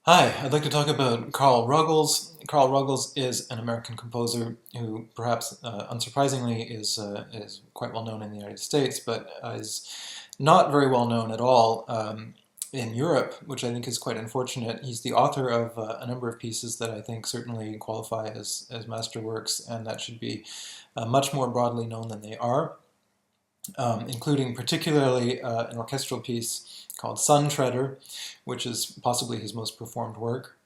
Hi, I'd like to talk about Carl Ruggles. Carl Ruggles is an American composer who, perhaps unsurprisingly, is quite well known in the United States, but is not very well known at all in Europe, which I think is quite unfortunate. He's the author of a number of pieces that I think certainly qualify as masterworks, and that should be much more broadly known than they are, including particularly an orchestral piece called Sun Treader, which is possibly his most performed work.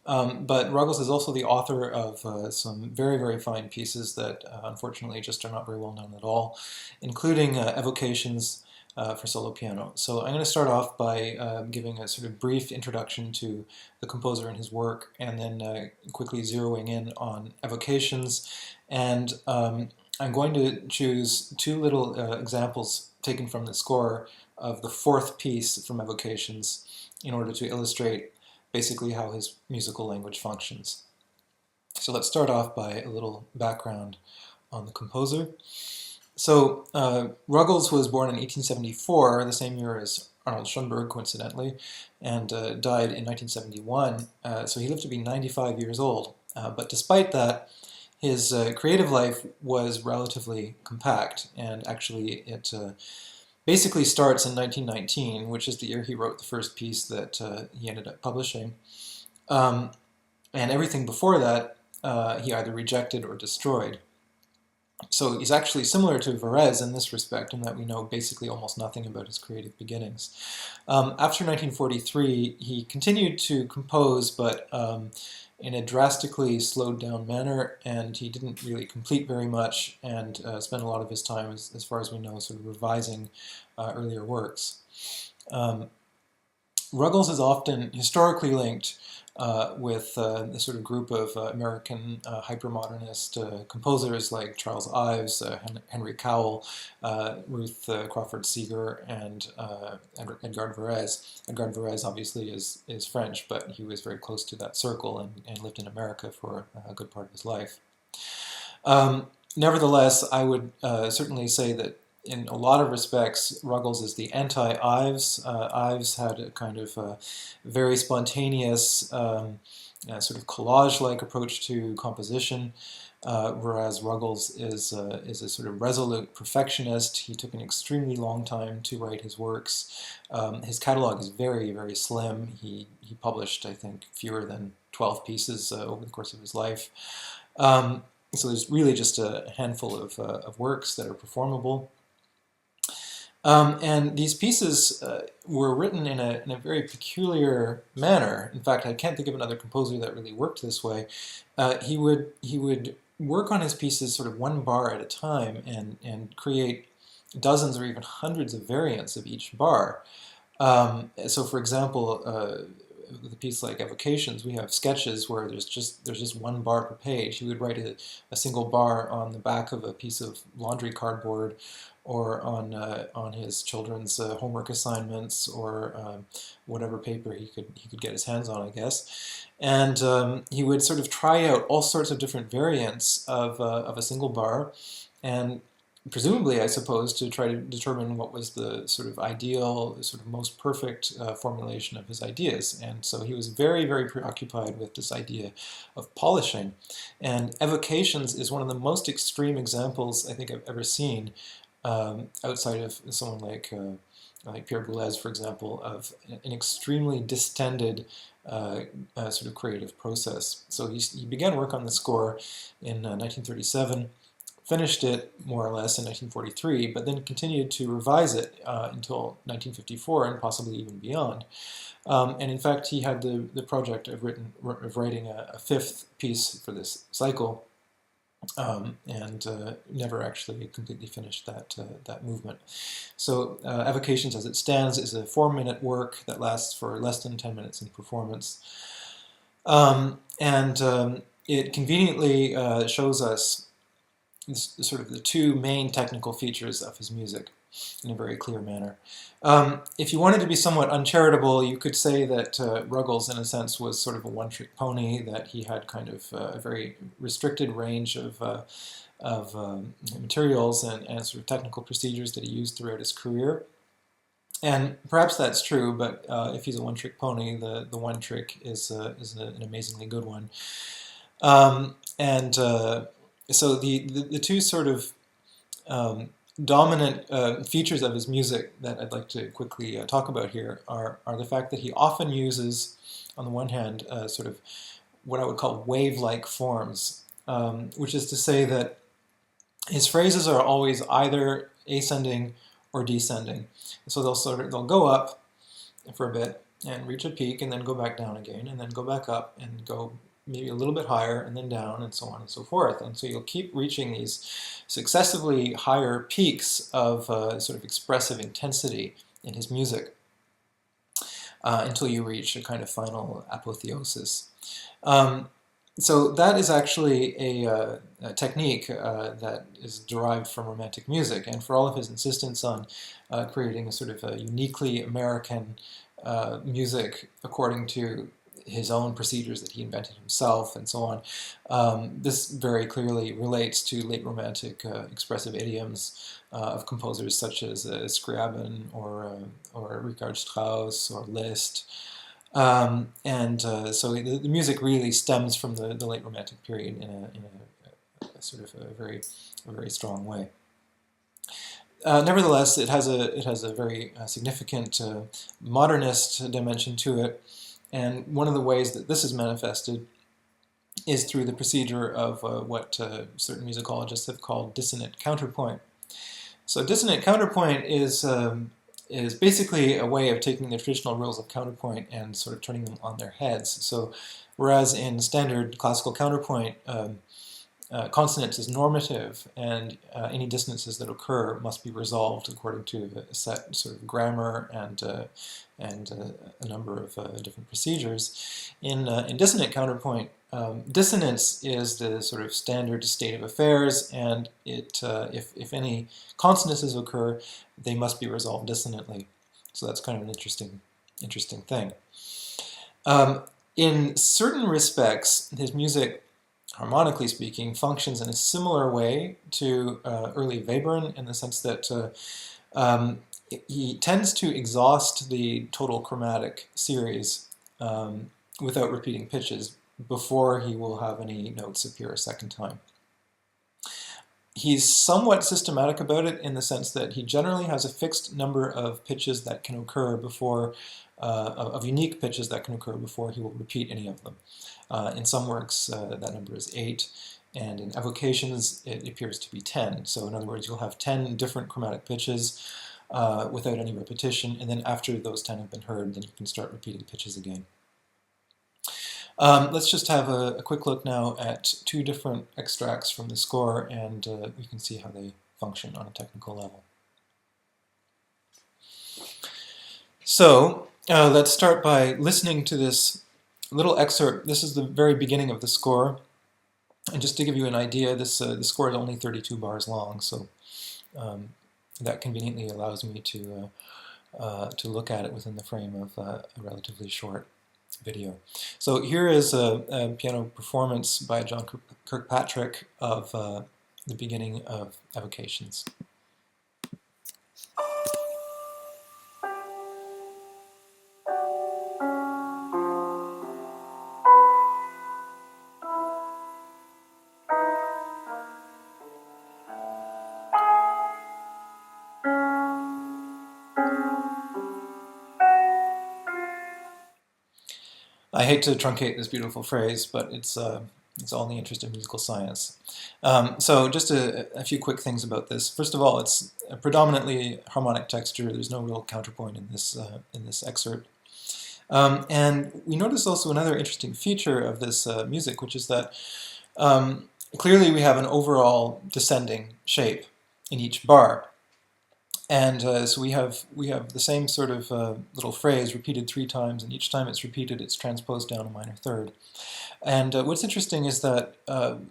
But Ruggles is also the author of some very, very fine pieces that unfortunately just are not very well known at all, including Evocations for solo piano. So I'm going to start off by giving a sort of brief introduction to the composer and his work, and then quickly zeroing in on Evocations. And I'm going to choose two little examples taken from the score of the fourth piece from Evocations in order to illustrate basically how his musical language functions. So let's start off by a little background on the composer. So Ruggles was born in 1874, the same year as Arnold Schoenberg, coincidentally, and died in 1971. So he lived to be 95 years old. But despite that, his creative life was relatively compact, and actually it basically starts in 1919, which is the year he wrote the first piece that he ended up publishing. And everything before that he either rejected or destroyed. So he's actually similar to Varese in this respect, in that we know basically almost nothing about his creative beginnings. After 1943, he continued to compose, but in a drastically slowed down manner, and he didn't really complete very much, and spent a lot of his time, as far as we know, sort of revising earlier works. Ruggles is often historically linked with the sort of group of American hypermodernist composers like Charles Ives, Henry Cowell, Ruth Crawford Seeger, and Edgar Varese. Edgar Varese obviously is French, but he was very close to that circle and lived in America for a good part of his life. Nevertheless, I would certainly say that in a lot of respects, Ruggles is the anti-Ives. Ives had a kind of very spontaneous, sort of collage-like approach to composition, whereas Ruggles is a sort of resolute perfectionist. He took an extremely long time to write his works. His catalog is very, very slim. He published, I think, fewer than 12 pieces over the course of his life. So there's really just a handful of works that are performable. And these pieces were written in a very peculiar manner. In fact, I can't think of another composer that really worked this way. He would work on his pieces sort of one bar at a time and create dozens or even hundreds of variants of each bar. So, for example, with a piece like Evocations, we have sketches where there's just one bar per page. He would write a single bar on the back of a piece of laundry cardboard, or on his children's homework assignments, or whatever paper he could get his hands on, I guess. And he would sort of try out all sorts of different variants of a single bar, and presumably, I suppose, to try to determine what was the sort of ideal, sort of most perfect formulation of his ideas. And so he was very, very preoccupied with this idea of polishing. And Evocations is one of the most extreme examples I think I've ever seen, outside of someone like Pierre Boulez, for example, of an extremely distended sort of creative process. So he began work on the score in 1937, finished it more or less in 1943, but then continued to revise it until 1954 and possibly even beyond. And in fact, he had the project of writing a fifth piece for this cycle, and never actually completely finished that movement. So Evocations, as it stands, is a 4-minute work that lasts for less than 10 minutes in performance. And it conveniently shows us sort of the two main technical features of his music in a very clear manner. If you wanted to be somewhat uncharitable, you could say that Ruggles, in a sense, was sort of a one-trick pony, that he had kind of a very restricted range of materials and sort of technical procedures that he used throughout his career. And perhaps that's true, but if he's a one-trick pony, the one trick is an amazingly good one. And so the two sort of dominant features of his music that I'd like to quickly talk about here are the fact that he often uses, on the one hand, sort of what I would call wave-like forms, which is to say that his phrases are always either ascending or descending. So they'll go up for a bit and reach a peak and then go back down again and then go back up and go maybe a little bit higher and then down and so on and so forth. And so you'll keep reaching these successively higher peaks of sort of expressive intensity in his music until you reach a kind of final apotheosis. So that is actually a technique that is derived from Romantic music, and for all of his insistence on creating a sort of a uniquely American music according to his own procedures that he invented himself and so on, this very clearly relates to late Romantic expressive idioms of composers such as Scriabin or Richard Strauss or Liszt. So the music really stems from the late Romantic period in a sort of a very strong way. Nevertheless, it has a very significant modernist dimension to it, and one of the ways that this is manifested is through the procedure of what certain musicologists have called dissonant counterpoint. So dissonant counterpoint is basically a way of taking the traditional rules of counterpoint and sort of turning them on their heads. So whereas in standard classical counterpoint, consonance is normative, and any dissonances that occur must be resolved according to a set sort of grammar and a number of different procedures. In dissonant counterpoint, dissonance is the sort of standard state of affairs, and if any consonances occur, they must be resolved dissonantly. So that's kind of an interesting thing. In certain respects, his music, harmonically speaking, functions in a similar way to early Webern, in the sense that he tends to exhaust the total chromatic series without repeating pitches before he will have any notes appear a second time. He's somewhat systematic about it in the sense that he generally has a fixed number of pitches that can occur before, of unique pitches that can occur before he will repeat any of them. In some works, that number is 8, and in Evocations, it appears to be 10. So in other words, you'll have 10 different chromatic pitches without any repetition, and then after those 10 have been heard, then you can start repeating pitches again. Let's just have a quick look now at two different extracts from the score, and we can see how they function on a technical level. So let's start by listening to this little excerpt. This is the very beginning of the score, and just to give you an idea, the score is only 32 bars long, so that conveniently allows me to look at it within the frame of a relatively short video. So here is a piano performance by John Kirkpatrick of the beginning of Evocations. I hate to truncate this beautiful phrase, but it's all in the interest of musical science. So just a few quick things about this. First of all, it's a predominantly harmonic texture. There's no real counterpoint in this excerpt. And we notice also another interesting feature of this music, which is that clearly we have an overall descending shape in each bar. And so we have the same sort of little phrase repeated 3 times, and each time it's repeated, it's transposed down a minor third. And what's interesting is that,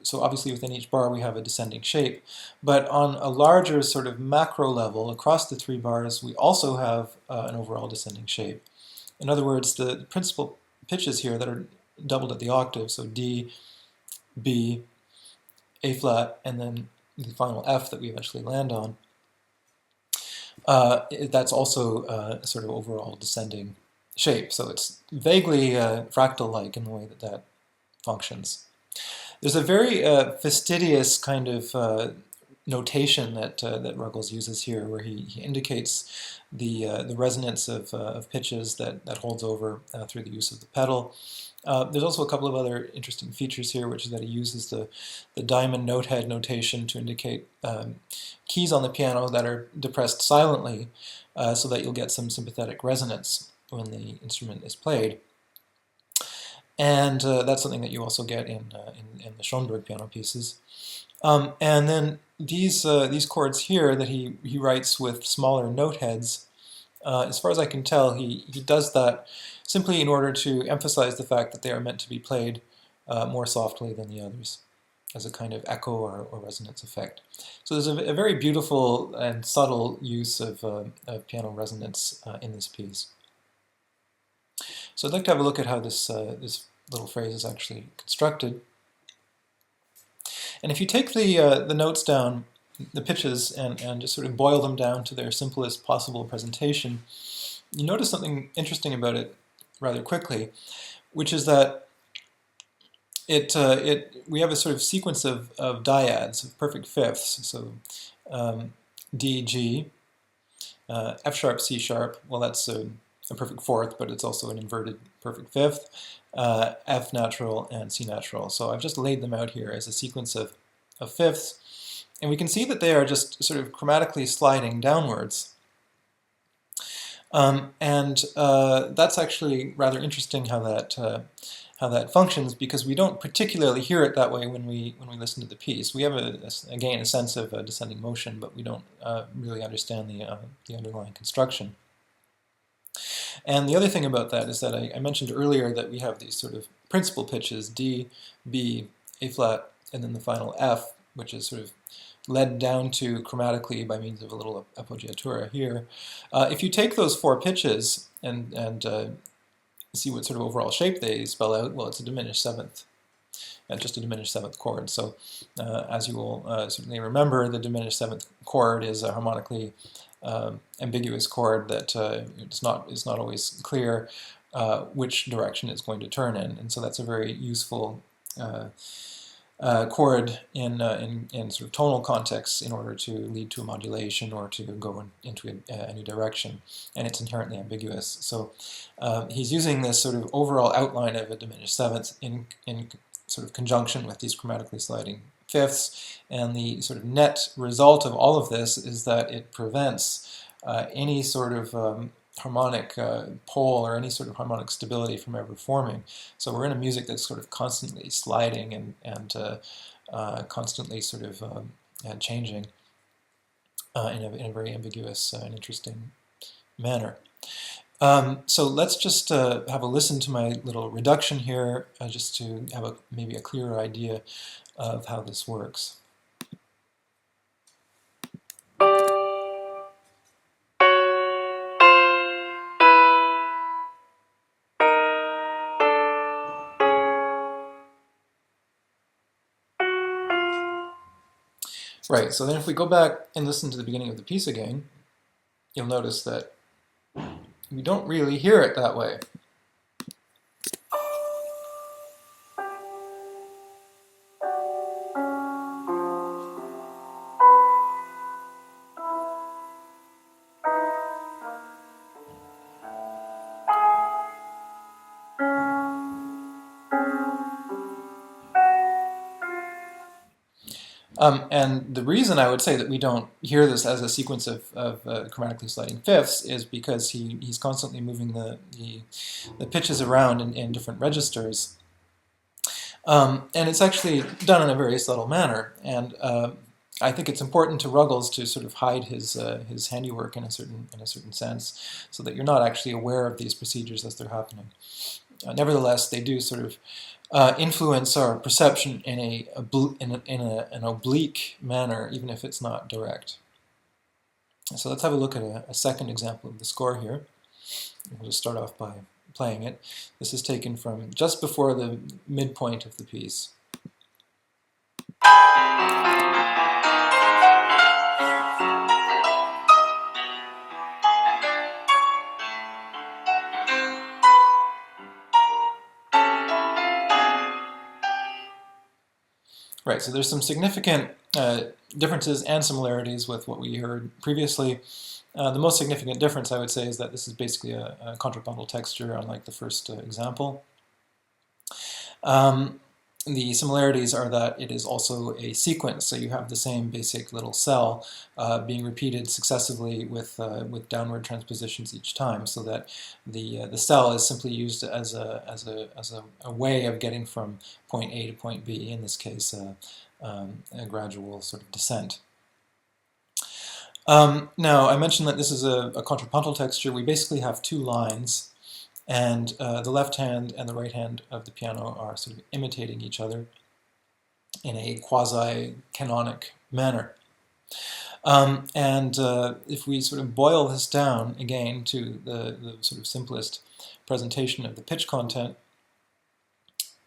so obviously within each bar we have a descending shape, but on a larger sort of macro level, across the 3 bars, we also have an overall descending shape. In other words, the principal pitches here that are doubled at the octave, so D, B, A flat, and then the final F that we eventually land on, that's also a sort of overall descending shape. So it's vaguely fractal-like in the way that that functions. There's a very fastidious kind of notation that Ruggles uses here, where he indicates the resonance of pitches that holds over through the use of the pedal. There's also a couple of other interesting features here, which is that he uses the diamond note head notation to indicate keys on the piano that are depressed silently, so that you'll get some sympathetic resonance when the instrument is played. And that's something that you also get in the Schoenberg piano pieces. And then these chords here that he writes with smaller note heads, as far as I can tell, he does that simply in order to emphasize the fact that they are meant to be played more softly than the others, as a kind of echo or resonance effect. So there's a very beautiful and subtle use of piano resonance in this piece. So I'd like to have a look at how this little phrase is actually constructed. And if you take the notes down, the pitches, and just sort of boil them down to their simplest possible presentation, you notice something interesting about it rather quickly, which is that we have a sort of sequence of dyads, of perfect fifths. So D, G, F sharp, C sharp. Well, that's a perfect fourth, but it's also an inverted perfect fifth. F natural and C natural. So I've just laid them out here as a sequence of fifths, and we can see that they are just sort of chromatically sliding downwards. And that's actually rather interesting how that functions, because we don't particularly hear it that way when we listen to the piece. We have again a sense of descending motion, but we don't really understand the underlying construction. And the other thing about that is that I mentioned earlier that we have these sort of principal pitches, D, B, A flat, and then the final F, which is sort of led down to chromatically by means of a little appoggiatura here. If you take those four pitches and see what sort of overall shape they spell out, well, it's a diminished seventh, just a diminished seventh chord. So as you will certainly remember, the diminished seventh chord is a harmonically ambiguous chord that it's not always clear which direction it's going to turn in, and so that's a very useful chord in sort of tonal contexts in order to lead to a modulation or to go into any direction, and it's inherently ambiguous. So he's using this sort of overall outline of a diminished seventh in sort of conjunction with these chromatically sliding fifths, and the sort of net result of all of this is that it prevents any sort of harmonic pole or any sort of harmonic stability from ever forming. So we're in a music that's sort of constantly sliding and constantly sort of changing in a very ambiguous and interesting manner. So let's just have a listen to my little reduction here, just to have maybe a clearer idea of how this works. Right, so then if we go back and listen to the beginning of the piece again, you'll notice that we don't really hear it that way. And the reason I would say that we don't hear this as a sequence of chromatically sliding fifths is because he's constantly moving the pitches around in different registers. And it's actually done in a very subtle manner. And I think it's important to Ruggles to sort of hide his handiwork in a certain sense, so that you're not actually aware of these procedures as they're happening. Nevertheless, they do sort of influence our perception in an oblique manner, even if it's not direct. So let's have a look at a second example of the score here. We'll just start off by playing it. This is taken from just before the midpoint of the piece. Right, so there's some significant differences and similarities with what we heard previously. The most significant difference, I would say, is that this is basically a contrapuntal texture, unlike the first example. The similarities are that it is also a sequence, so you have the same basic little cell being repeated successively with downward transpositions each time, so that the cell is simply used as a way of getting from point A to point B, in this case a gradual sort of descent. Now, I mentioned that this is a contrapuntal texture. We basically have two lines, and the left hand and the right hand of the piano are sort of imitating each other in a quasi-canonic manner. If we sort of boil this down again to the sort of simplest presentation of the pitch content,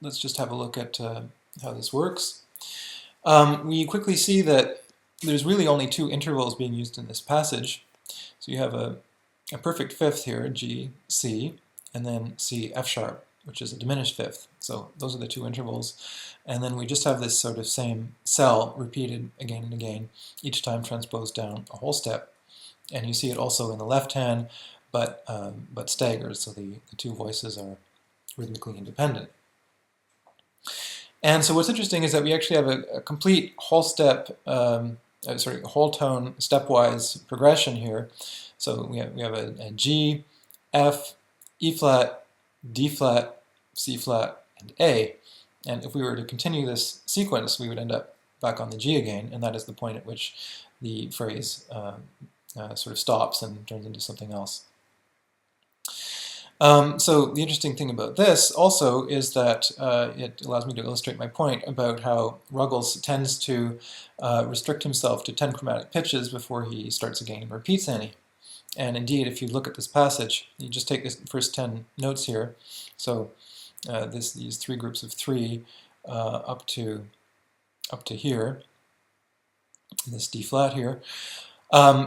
let's just have a look at how this works. We quickly see that there's really only two intervals being used in this passage. So you have a perfect fifth here, G, C, and then C, F sharp, which is a diminished fifth. So those are the two intervals. And then we just have this sort of same cell repeated again and again, each time transposed down a whole step. And you see it also in the left hand, but staggers, so the two voices are rhythmically independent. And so what's interesting is that we actually have a complete whole step, whole tone stepwise progression here. So we have a G, F, E flat, D flat, C flat, and A. And if we were to continue this sequence, we would end up back on the G again, and that is the point at which the phrase sort of stops and turns into something else. So the interesting thing about this also is that it allows me to illustrate my point about how Ruggles tends to restrict himself to 10 chromatic pitches before he starts again and repeats any. And indeed, if you look at this passage, you just take the first 10 notes here. So these three groups of three up to here, this D flat here.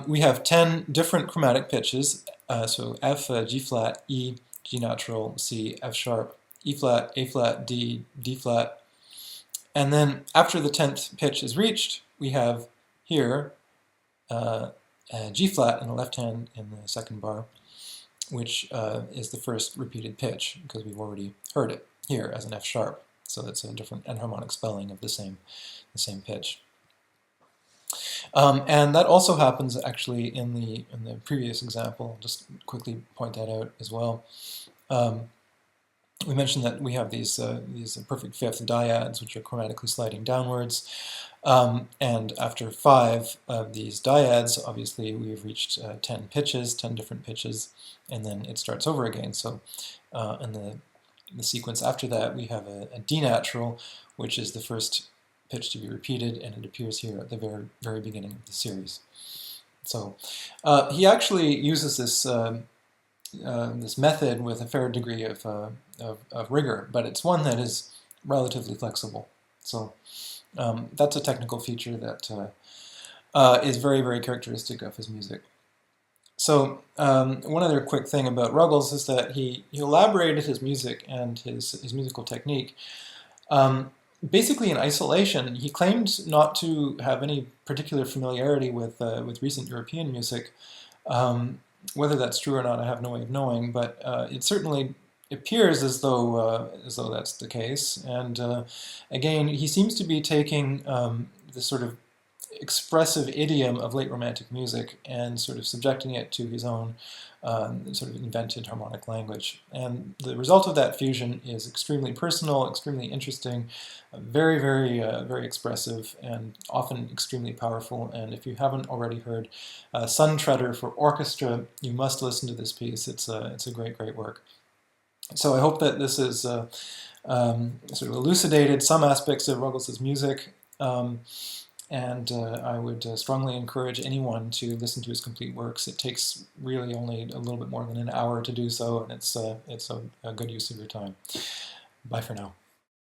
We have 10 different chromatic pitches. So F, G flat, E, G natural, C, F sharp, E flat, A flat, D, D flat. And then after the 10th pitch is reached, we have here G flat in the left hand in the second bar, which is the first repeated pitch, because we've already heard it here as an F sharp. So that's a different enharmonic spelling of the same pitch. And that also happens actually in the previous example. I'll just quickly point that out as well. We mentioned that we have these perfect fifth dyads, which are chromatically sliding downwards. And after 5 of these dyads, obviously we've reached 10 pitches, 10 different pitches, and then it starts over again. So in the sequence after that, we have a D natural, which is the first pitch to be repeated, and it appears here at the very, very beginning of the series. So he actually uses this this method with a fair degree of rigor, but it's one that is relatively flexible. So that's a technical feature that is very, very characteristic of his music. So one other quick thing about Ruggles is that he elaborated his music and his musical technique basically in isolation. He claimed not to have any particular familiarity with recent European music. Whether that's true or not, I have no way of knowing, but it certainly appears as though that's the case. And again, he seems to be taking this sort of expressive idiom of late Romantic music and sort of subjecting it to his own sort of invented harmonic language. And the result of that fusion is extremely personal, extremely interesting, very, very, very expressive, and often extremely powerful. And if you haven't already heard Sun Treader for orchestra, you must listen to this piece. It's a great, great work. So I hope that this has sort of elucidated some aspects of Ruggles' music. And I would strongly encourage anyone to listen to his complete works. It takes really only a little bit more than an hour to do so, and it's a good use of your time. Bye for now.